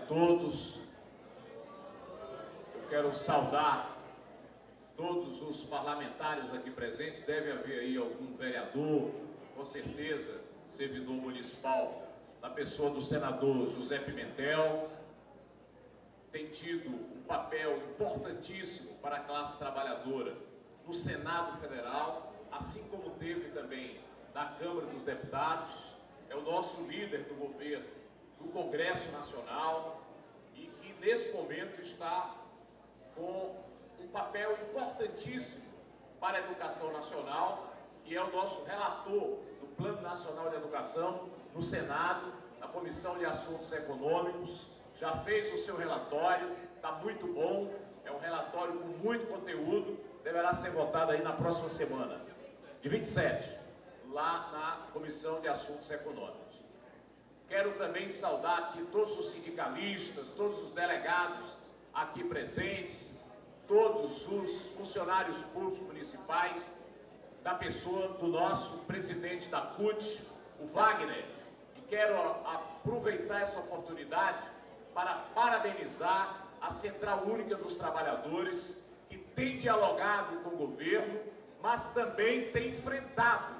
todos. Eu quero saudar todos os parlamentares aqui presentes. Deve haver aí algum vereador, com certeza, servidor municipal, na pessoa do senador José Pimentel. Tem tido um papel importantíssimo para a classe trabalhadora no Senado Federal, assim como teve também na Câmara dos Deputados. É o nosso líder do governo, do Congresso Nacional, e que nesse momento está com um papel importantíssimo para a educação nacional, e é o nosso relator do Plano Nacional de Educação no Senado, na Comissão de Assuntos Econômicos. Já fez o seu relatório, está muito bom, é um relatório com muito conteúdo, deverá ser votado aí na próxima semana, de 27, lá na Comissão de Assuntos Econômicos. Quero também saudar aqui todos os sindicalistas, todos os delegados aqui presentes, todos os funcionários públicos municipais, da pessoa do nosso presidente da CUT, o Wagner, e quero aproveitar essa oportunidade para parabenizar a Central Única dos Trabalhadores, que tem dialogado com o governo, mas também tem enfrentado,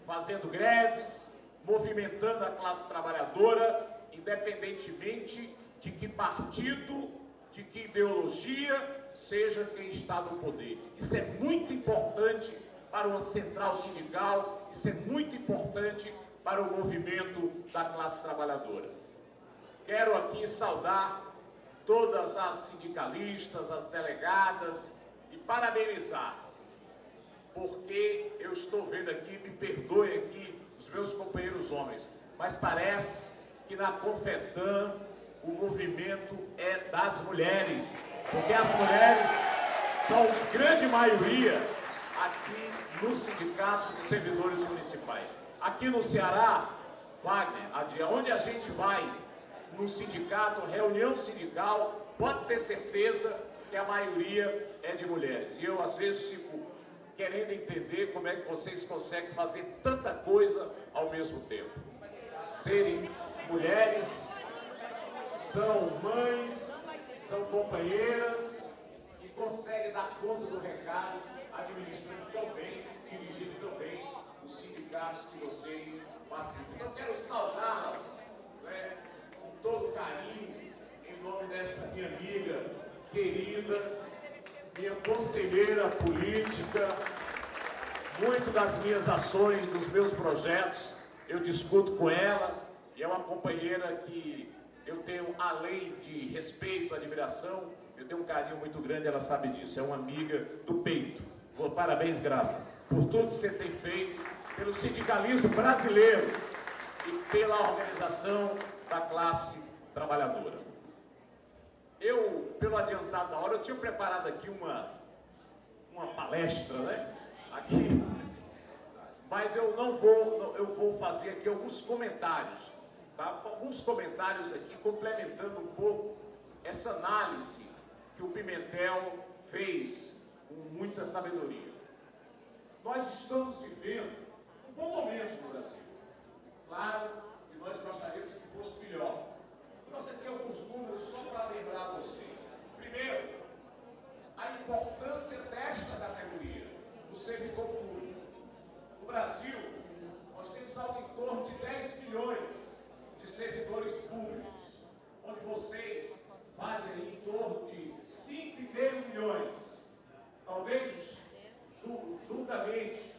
fazendo greves, movimentando a classe trabalhadora, independentemente de que partido, de que ideologia, seja quem está no poder. Isso é muito importante para uma central sindical, isso é muito importante para o movimento da classe trabalhadora. Quero aqui saudar todas as sindicalistas, as delegadas, e parabenizar, porque eu estou vendo aqui, me perdoem aqui os meus companheiros homens, mas parece que na Confetam o movimento é das mulheres, porque as mulheres são grande maioria aqui no Sindicato dos Servidores Municipais. Aqui no Ceará, Wagner, onde a gente vai no sindicato, reunião sindical, pode ter certeza que a maioria é de mulheres. E eu, às vezes, fico querendo entender como é que vocês conseguem fazer tanta coisa ao mesmo tempo. Serem mulheres, são mães, são companheiras e conseguem dar conta do recado, administrando tão bem, dirigindo tão bem os sindicatos que vocês participam. Então, eu quero saudá-las, né, com todo carinho, em nome dessa minha amiga querida, minha conselheira política. Muito das minhas ações, dos meus projetos, eu discuto com ela, e é uma companheira que eu tenho, além de respeito, admiração, eu tenho um carinho muito grande, ela sabe disso, é uma amiga do peito. Parabéns, Graça, por tudo que você tem feito, pelo sindicalismo brasileiro e pela organização da classe trabalhadora. Eu, pelo adiantado da hora, eu tinha preparado aqui uma palestra, né? Aqui, mas eu vou fazer aqui alguns comentários, tá? Alguns comentários aqui, complementando um pouco essa análise que o Pimentel fez com muita sabedoria. Nós estamos vivendo um bom momento no Brasil. Claro que nós gostaríamos que fosse melhor. Nós aqui alguns números só para lembrar vocês. Primeiro, a importância desta categoria, do servidor público. No Brasil, nós temos algo em torno de 10 milhões de servidores públicos, onde vocês fazem aí em torno de 5,5 milhões. Talvez, juntamente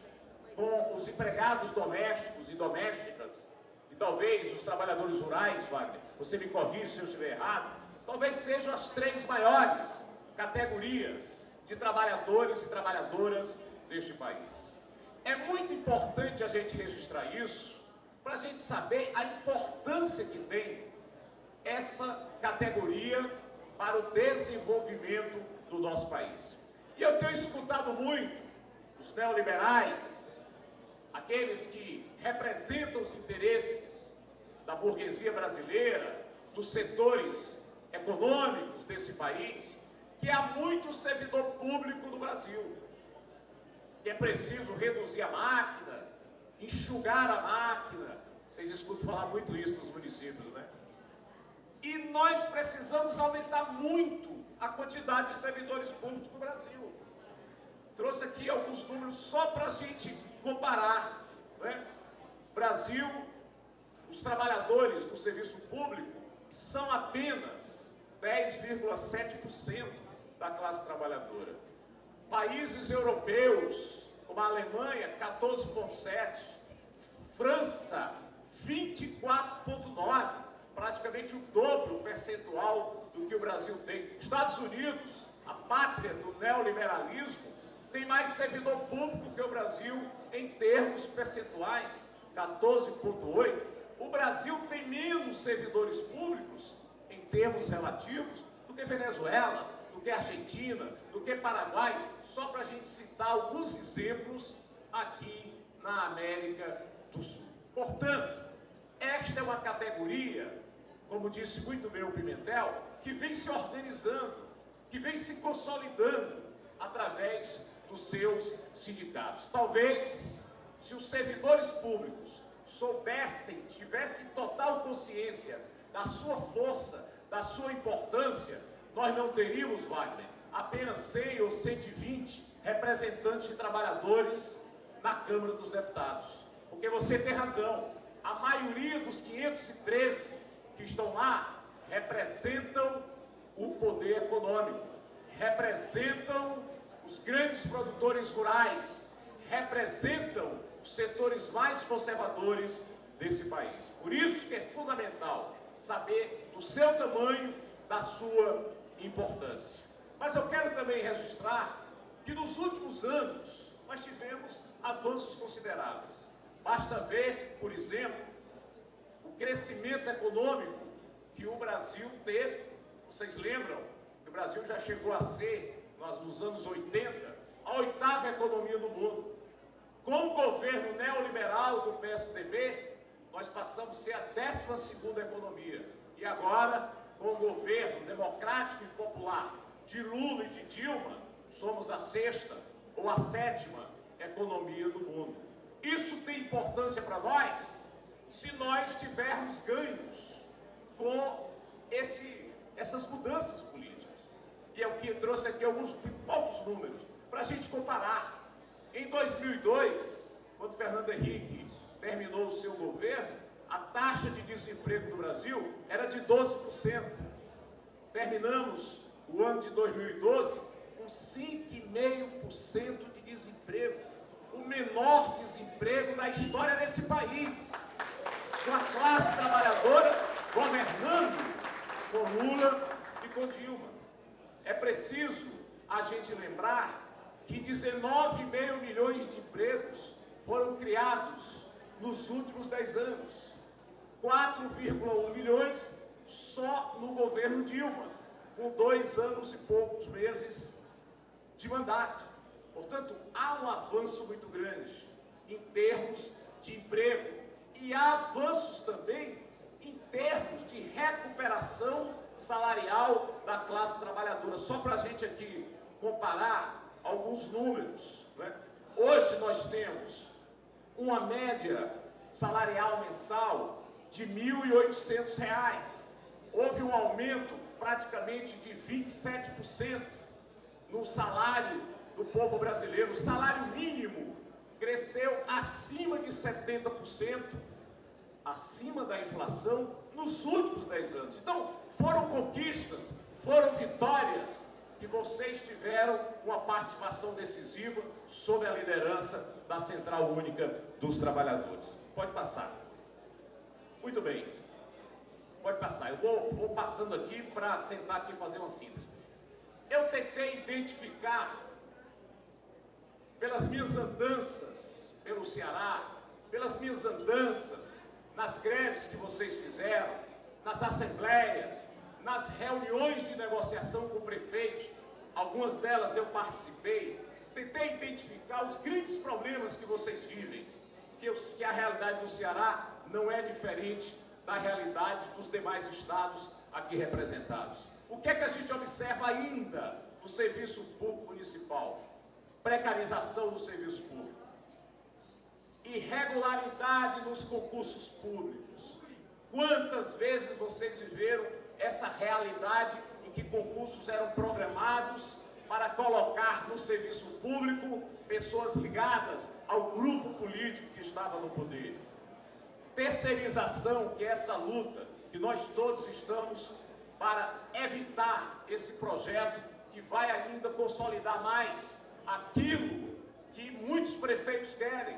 com os empregados domésticos e domésticas, e talvez os trabalhadores rurais, Wagner, você me corrige se eu estiver errado, talvez sejam as 3 maiores categorias de trabalhadores e trabalhadoras deste país. É muito importante a gente registrar isso, para a gente saber a importância que tem essa categoria para o desenvolvimento do nosso país. E eu tenho escutado muito os neoliberais, aqueles que representam os interesses da burguesia brasileira, dos setores econômicos desse país, que há muito servidor público no Brasil, que é preciso reduzir a máquina, enxugar a máquina. Vocês escutam falar muito isso nos municípios, né? E nós precisamos aumentar muito a quantidade de servidores públicos no Brasil. Trouxe aqui alguns números só para a gente comparar, né? Brasil, os trabalhadores do serviço público são apenas 10,7% da classe trabalhadora. Países europeus, como a Alemanha, 14,7%, França, 24,9%, praticamente o dobro percentual do que o Brasil tem. Estados Unidos, a pátria do neoliberalismo, tem mais servidor público que o Brasil em termos percentuais, 14,8%. O Brasil tem menos servidores públicos em termos relativos do que Venezuela, do que Argentina, do que Paraguai, só para a gente citar alguns exemplos aqui na América do Sul. Portanto, esta é uma categoria, como disse muito bem o Pimentel, que vem se organizando, que vem se consolidando através dos seus sindicatos. Talvez, se os servidores públicos soubessem, tivessem total consciência da sua força, da sua importância, nós não teríamos, Wagner, apenas 100 ou 120 representantes de trabalhadores na Câmara dos Deputados. Porque você tem razão, a maioria dos 513 que estão lá representam o poder econômico, representam os grandes produtores rurais, representam os setores mais conservadores desse país. Por isso que é fundamental saber do seu tamanho, da sua importância. Mas eu quero também registrar que nos últimos anos nós tivemos avanços consideráveis. Basta ver, por exemplo, o crescimento econômico que o Brasil teve. Vocês lembram que o Brasil já chegou a ser, nos anos 80, a 8ª economia do mundo. Com o governo neoliberal do PSDB, nós passamos a ser a 12ª economia. E agora, com o governo democrático e popular de Lula e de Dilma, somos a 6ª ou a 7ª economia do mundo. Isso tem importância para nós se nós tivermos ganhos com essas mudanças políticas. E é o que trouxe aqui alguns poucos números para a gente comparar. Em 2002, quando Fernando Henrique terminou o seu governo, a taxa de desemprego do Brasil era de 12%. Terminamos o ano de 2012 com 5,5% de desemprego. O menor desemprego da história desse país. Com a classe trabalhadora governando com Lula e com Dilma. É preciso a gente lembrar que 19,5 milhões de empregos foram criados nos últimos 10 anos. 4,1 milhões só no governo Dilma, com 2 anos e poucos meses de mandato. Portanto, há um avanço muito grande em termos de emprego e há avanços também em termos de recuperação salarial da classe trabalhadora. Só para a gente aqui comparar alguns números, né? Hoje nós temos uma média salarial mensal de R$ 1.800. Houve um aumento praticamente de 27% no salário do povo brasileiro. O salário mínimo cresceu acima de 70%, acima da inflação, nos últimos 10 anos. Então, foram conquistas, foram vitórias que vocês tiveram uma participação decisiva sob a liderança da Central Única dos Trabalhadores. Pode passar. Muito bem. Pode passar. Eu vou passando aqui para tentar aqui fazer uma síntese. Eu tentei identificar, pelas minhas andanças pelo Ceará, pelas minhas andanças nas greves que vocês fizeram, nas assembleias, nas reuniões de negociação com prefeitos, algumas delas eu participei, tentei identificar os grandes problemas que vocês vivem, que a realidade do Ceará não é diferente da realidade dos demais estados aqui representados. O que é que a gente observa ainda no serviço público municipal? Precarização do serviço público, irregularidade nos concursos públicos. Quantas vezes vocês viveram essa realidade em que concursos eram programados para colocar no serviço público pessoas ligadas ao grupo político que estava no poder. Terceirização, que é essa luta que nós todos estamos para evitar esse projeto que vai ainda consolidar mais aquilo que muitos prefeitos querem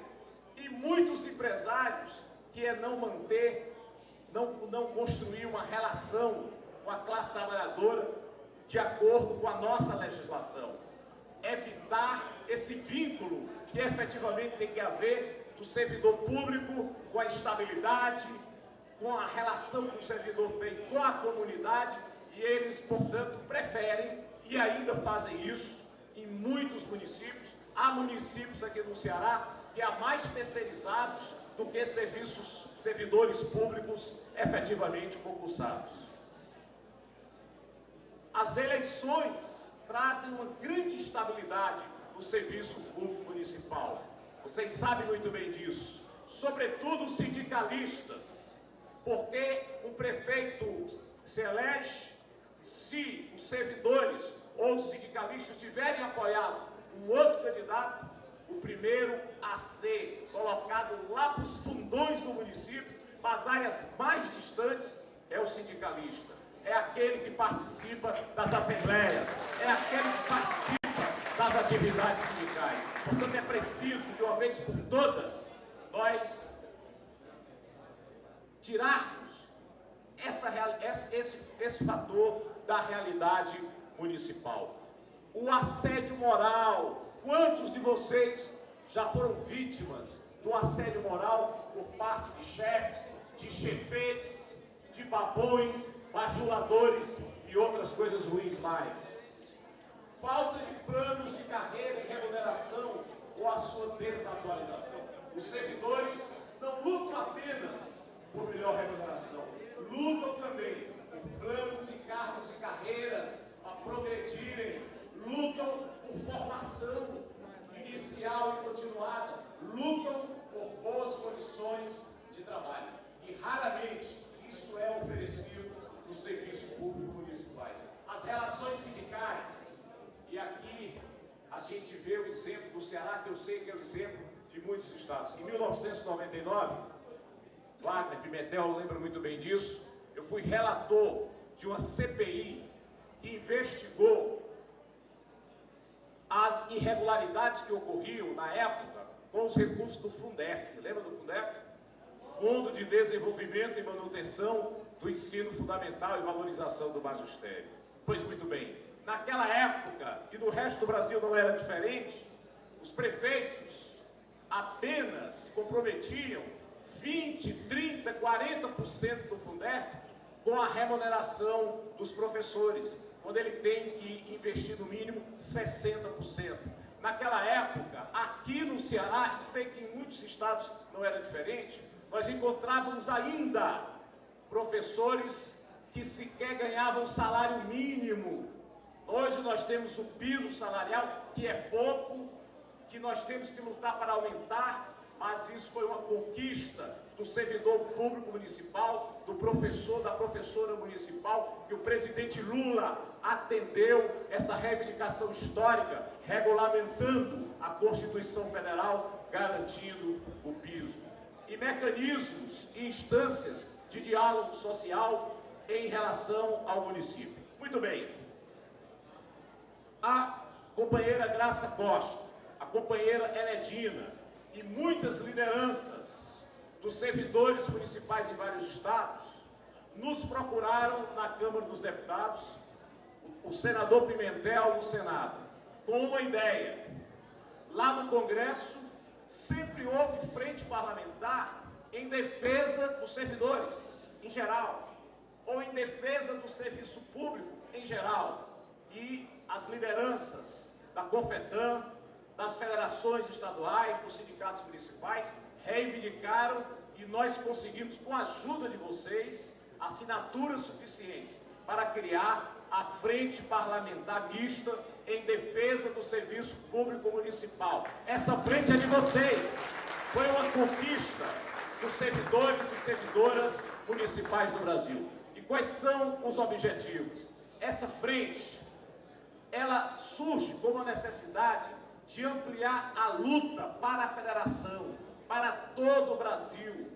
e muitos empresários, que é não manter, não construir uma relação com a classe trabalhadora de acordo com a nossa legislação. Evitar esse vínculo que efetivamente tem que haver do servidor público com a estabilidade, com a relação que o servidor tem com a comunidade, e eles, portanto, preferem, e ainda fazem isso em muitos municípios. Há municípios aqui no Ceará que há mais terceirizados do que servidores públicos efetivamente concursados. As eleições trazem uma grande estabilidade no serviço público municipal. Vocês sabem muito bem disso, sobretudo os sindicalistas, porque um prefeito se elege se os servidores ou os sindicalistas tiverem apoiado um outro candidato. O primeiro a ser colocado lá para os fundões do município, para as áreas mais distantes, é o sindicalista. É aquele que participa das assembleias, é aquele que participa das atividades sindicais. Portanto, é preciso, de uma vez por todas, nós tirarmos esse fator da realidade municipal. O assédio moral. Quantos de vocês já foram vítimas do assédio moral por parte de chefes, de chefetes, de babões, bajuladores e outras coisas ruins mais? Falta de planos de carreira e remuneração ou a sua desatualização. Os servidores não lutam apenas por melhor remuneração, lutam também por planos de cargos e carreiras a progredirem, lutam por formação inicial e continuada, lutam por boas condições de trabalho. E raramente isso é oferecido no serviço público municipais. As relações sindicais, e aqui a gente vê o exemplo do Ceará, que eu sei que é o exemplo de muitos estados. Em 1999, Wagner Pimentel lembra muito bem disso, eu fui relator de uma CPI que investigou as irregularidades que ocorriam na época com os recursos do Fundef. Lembra do Fundef? Fundo de Desenvolvimento e Manutenção do Ensino Fundamental e Valorização do Magistério. Pois muito bem, naquela época, e no resto do Brasil não era diferente, os prefeitos apenas comprometiam 20, 30, 40% do Fundef com a remuneração dos professores, quando ele tem que investir no mínimo 60%. Naquela época, aqui no Ceará, e sei que em muitos estados não era diferente, nós encontrávamos ainda professores que sequer ganhavam salário mínimo. Hoje nós temos o piso salarial, que é pouco, que nós temos que lutar para aumentar, mas isso foi uma conquista do servidor público municipal, do professor, da professora municipal, que o presidente Lula atendeu essa reivindicação histórica, regulamentando a Constituição Federal, garantindo o piso. E mecanismos e instâncias de diálogo social em relação ao município. Muito bem. A companheira Graça Costa, a companheira Heredina e muitas lideranças dos servidores municipais em vários estados nos procuraram na Câmara dos Deputados, o senador Pimentel no Senado, com uma ideia. Lá no Congresso sempre houve frente parlamentar em defesa dos servidores em geral, ou em defesa do serviço público em geral. E as lideranças da CONFETAM, das federações estaduais, dos sindicatos municipais, reivindicaram, e nós conseguimos, com a ajuda de vocês, assinaturas suficientes para criar a Frente Parlamentar Mista em defesa do serviço público municipal. Essa frente é de vocês. Foi uma conquista dos servidores e servidoras municipais do Brasil. E quais são os objetivos? Essa frente, ela surge como a necessidade de ampliar a luta para a federação, para todo o Brasil.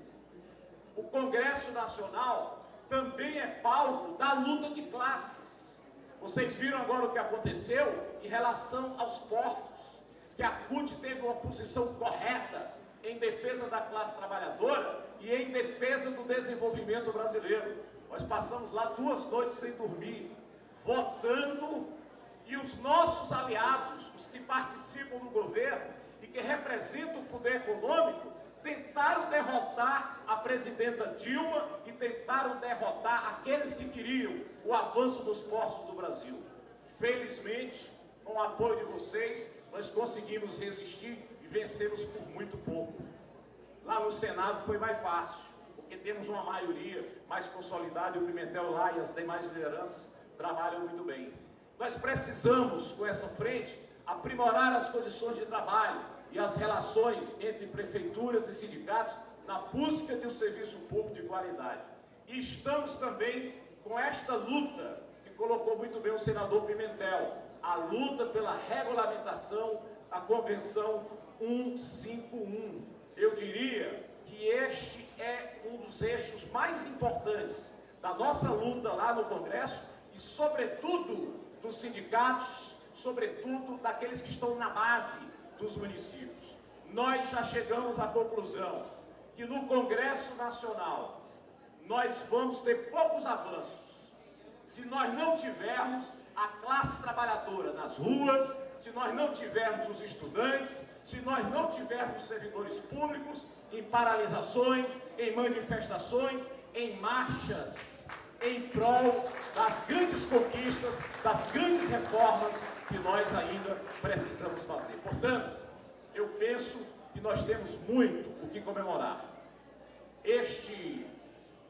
O Congresso Nacional também é palco da luta de classes. Vocês viram agora o que aconteceu em relação aos portos, que a CUT teve uma posição correta em defesa da classe trabalhadora e em defesa do desenvolvimento brasileiro. Nós passamos lá 2 noites sem dormir, votando, e os nossos aliados, os que participam do governo e que representam o poder econômico, tentaram derrotar a presidenta Dilma e tentaram derrotar aqueles que queriam o avanço dos portos do Brasil. Felizmente, com o apoio de vocês, nós conseguimos resistir e vencemos por muito pouco. Lá no Senado foi mais fácil, porque temos uma maioria mais consolidada e o Pimentel lá e as demais lideranças trabalham muito bem. Nós precisamos, com essa frente, aprimorar as condições de trabalho e as relações entre prefeituras e sindicatos na busca de um serviço público de qualidade. E estamos também com esta luta, que colocou muito bem o senador Pimentel, a luta pela regulamentação da Convenção 151. Eu diria que este é um dos eixos mais importantes da nossa luta lá no Congresso e, sobretudo, dos sindicatos, sobretudo daqueles que estão na base dos municípios. Nós já chegamos à conclusão que no Congresso Nacional nós vamos ter poucos avanços se nós não tivermos a classe trabalhadora nas ruas, se nós não tivermos os estudantes, se nós não tivermos os servidores públicos em paralisações, em manifestações, em marchas, em prol das grandes conquistas, das grandes reformas que nós ainda precisamos fazer. Portanto, eu penso que nós temos muito o que comemorar. Este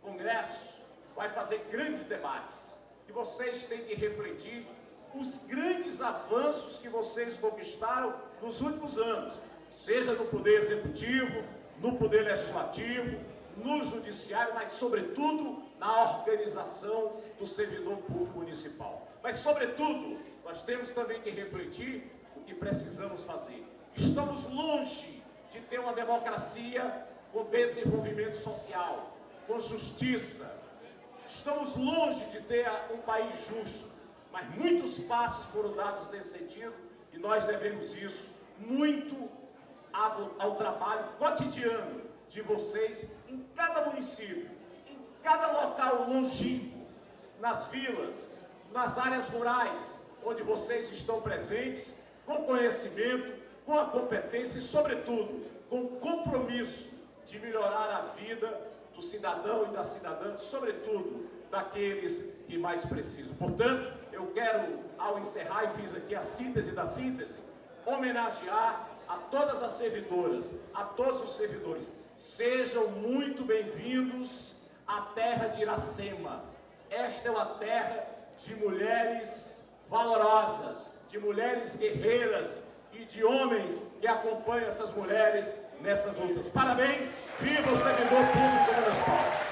Congresso vai fazer grandes debates e vocês têm que refletir os grandes avanços que vocês conquistaram nos últimos anos, seja no Poder Executivo, no Poder Legislativo, no Judiciário, mas sobretudo na organização do servidor público municipal. Mas sobretudo, nós temos também que refletir o que precisamos fazer. Estamos longe de ter uma democracia com desenvolvimento social, com justiça. Estamos longe de ter um país justo, mas muitos passos foram dados nesse sentido e nós devemos isso muito ao trabalho cotidiano de vocês em cada município, em cada local longínquo, nas vilas, nas áreas rurais, onde vocês estão presentes, com conhecimento, com a competência e, sobretudo, com compromisso de melhorar a vida do cidadão e da cidadã, sobretudo daqueles que mais precisam. Portanto, eu quero, ao encerrar, e fiz aqui a síntese da síntese, homenagear a todas as servidoras, a todos os servidores. Sejam muito bem-vindos à terra de Iracema. Esta é uma terra de mulheres valorosas, de mulheres guerreiras e de homens que acompanham essas mulheres nessas lutas. Parabéns, viva o servidor público municipal!